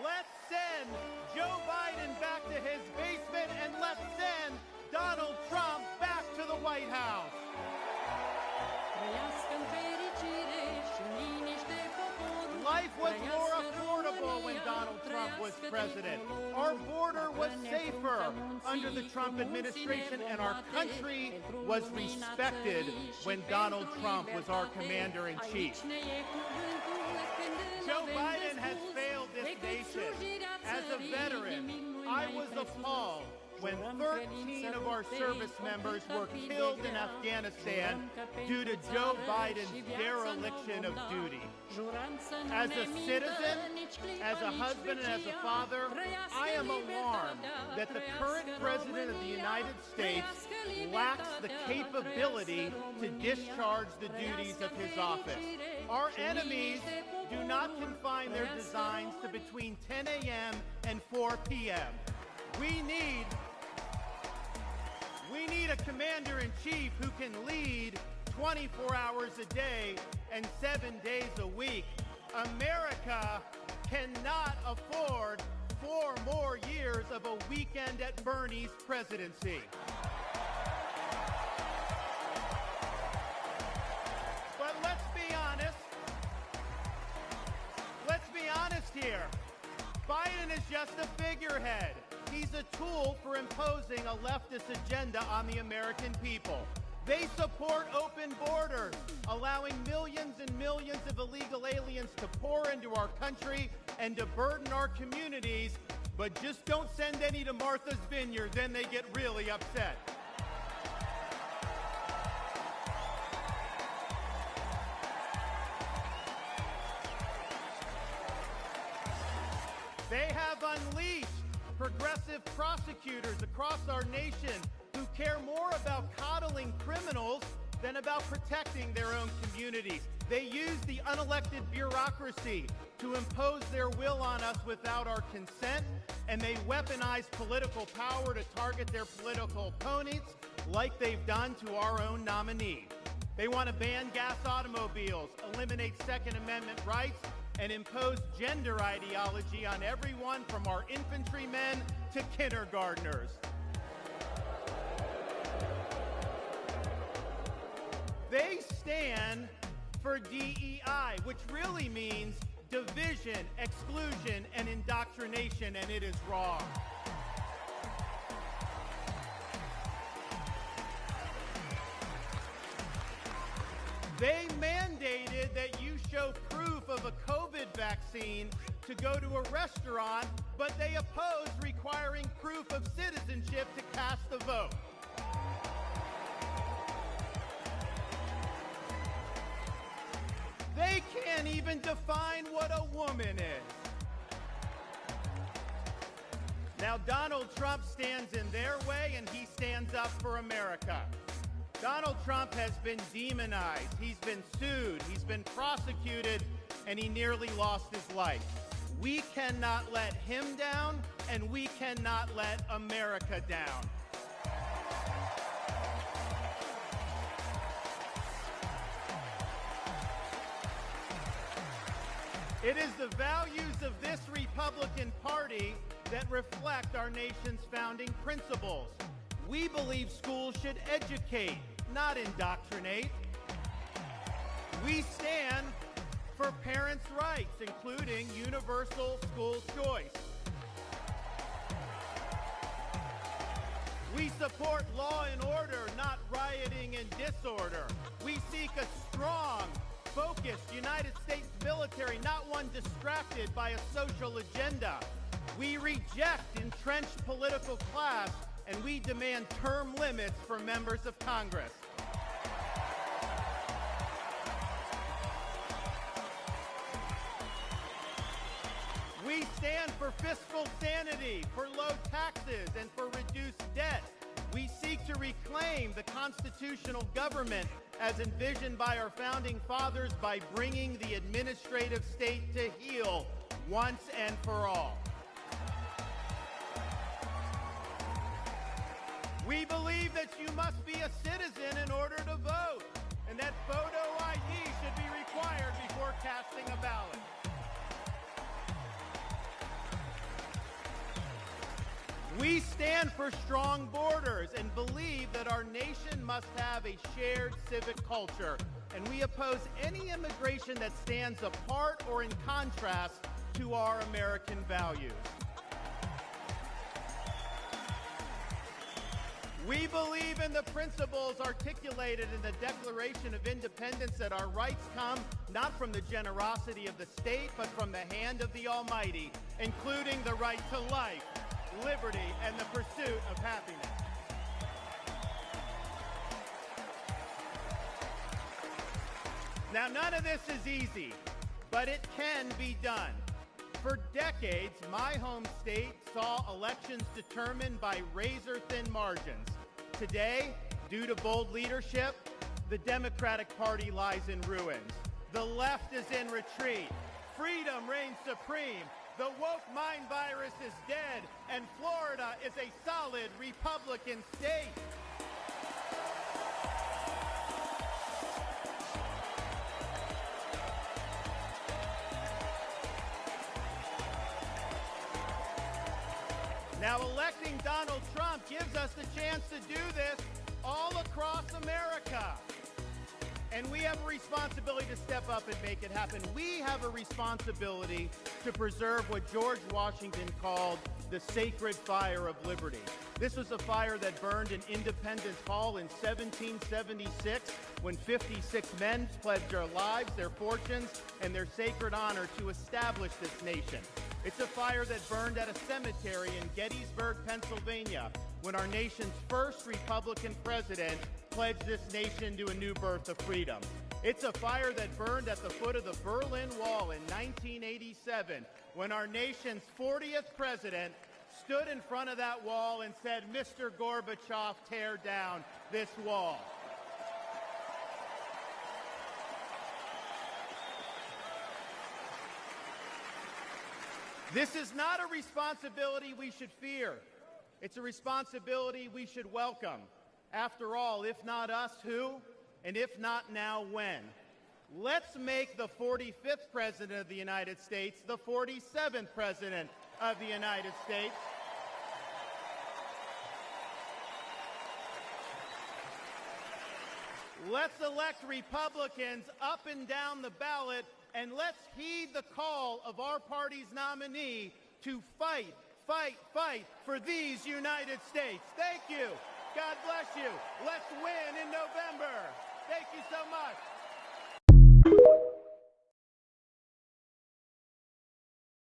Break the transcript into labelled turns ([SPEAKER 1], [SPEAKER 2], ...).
[SPEAKER 1] Let's send Joe Biden back to his basement, and let's send Donald Trump back to the White House. Life was more affordable when Donald Trump was president. Our border was safer under the Trump administration, and our country was respected when Donald Trump was our commander-in-chief. Joe Biden has failed this nation. As a veteran, I was appalled when 13 of our service members were killed in Afghanistan due to Joe Biden's dereliction of duty. As a citizen, as a husband, and as a father, I am alarmed that the current president of the United States lacks the capability to discharge the duties of his office. Our enemies do not confine their designs to between 10 a.m. and 4 p.m. We need a commander-in-chief who can lead 24 hours a day and 7 days a week. America cannot afford 4 more years of a weekend at Bernie's presidency. But let's be honest. Let's be honest here. Biden is just a figurehead. He's a tool for imposing a leftist agenda on the American people. They support open borders, allowing millions and millions of illegal aliens to pour into our country and to burden our communities, but just don't send any to Martha's Vineyard, then they get really upset. They have unleashed progressive prosecutors across our nation who care more about coddling criminals than about protecting their own communities. They use the unelected bureaucracy to impose their will on us without our consent, and they weaponize political power to target their political opponents like they've done to our own nominee. They want to ban gas automobiles, eliminate Second Amendment rights, and impose gender ideology on everyone from our infantrymen to kindergartners. They stand for DEI, which really means division, exclusion, and indoctrination, and it is wrong. They mandated that you show proof of a COVID vaccine to go to a restaurant, but they oppose requiring proof of citizenship to cast a vote. They can't even define what a woman is. Now, Donald Trump stands in their way, and he stands up for America. Donald Trump has been demonized, he's been sued, he's been prosecuted, and he nearly lost his life. We cannot let him down, and we cannot let America down. It is the values of this Republican Party that reflect our nation's founding principles. We believe schools should educate, not indoctrinate. We stand for parents' rights, including universal school choice. We support law and order, not rioting and disorder. We seek a strong, focused United States military, not one distracted by a social agenda. We reject entrenched political class, and we demand term limits for members of Congress. We stand for fiscal sanity, for low taxes, and for reduced debt. We seek to reclaim the constitutional government as envisioned by our founding fathers by bringing the administrative state to heel once and for all. We believe that you must be a citizen in order to vote, and that photo ID should be required before casting a ballot. We stand for strong borders and believe that our nation must have a shared civic culture, and we oppose any immigration that stands apart or in contrast to our American values. We believe in the principles articulated in the Declaration of Independence that our rights come not from the generosity of the state, but from the hand of the Almighty, including the right to life, liberty, and the pursuit of happiness. Now, none of this is easy, but it can be done. For decades, my home state saw elections determined by razor-thin margins. Today, due to bold leadership, the Democratic Party lies in ruins. The left is in retreat. Freedom reigns supreme. The woke mind virus is dead, and Florida is a solid Republican state. Now, electing Donald Trump gives us the chance to do this all across America. And we have a responsibility to step up and make it happen. We have a responsibility to preserve what George Washington called the sacred fire of liberty. This was a fire that burned in Independence Hall in 1776 when 56 men pledged their lives, their fortunes, and their sacred honor to establish this nation. It's a fire that burned at a cemetery in Gettysburg, Pennsylvania, when our nation's first Republican president pledged this nation to a new birth of freedom. It's a fire that burned at the foot of the Berlin Wall in 1987, when our nation's 40th president stood in front of that wall and said, "Mr. Gorbachev, tear down this wall." This is not a responsibility we should fear. It's a responsibility we should welcome. After all, if not us, who? And if not now, when? Let's make the 45th President of the United States the 47th President of the United States. Let's elect Republicans up and down the ballot, and let's heed the call of our party's nominee to fight, fight, fight for these United States. Thank you. God bless you. Let's win in November. Thank you so much.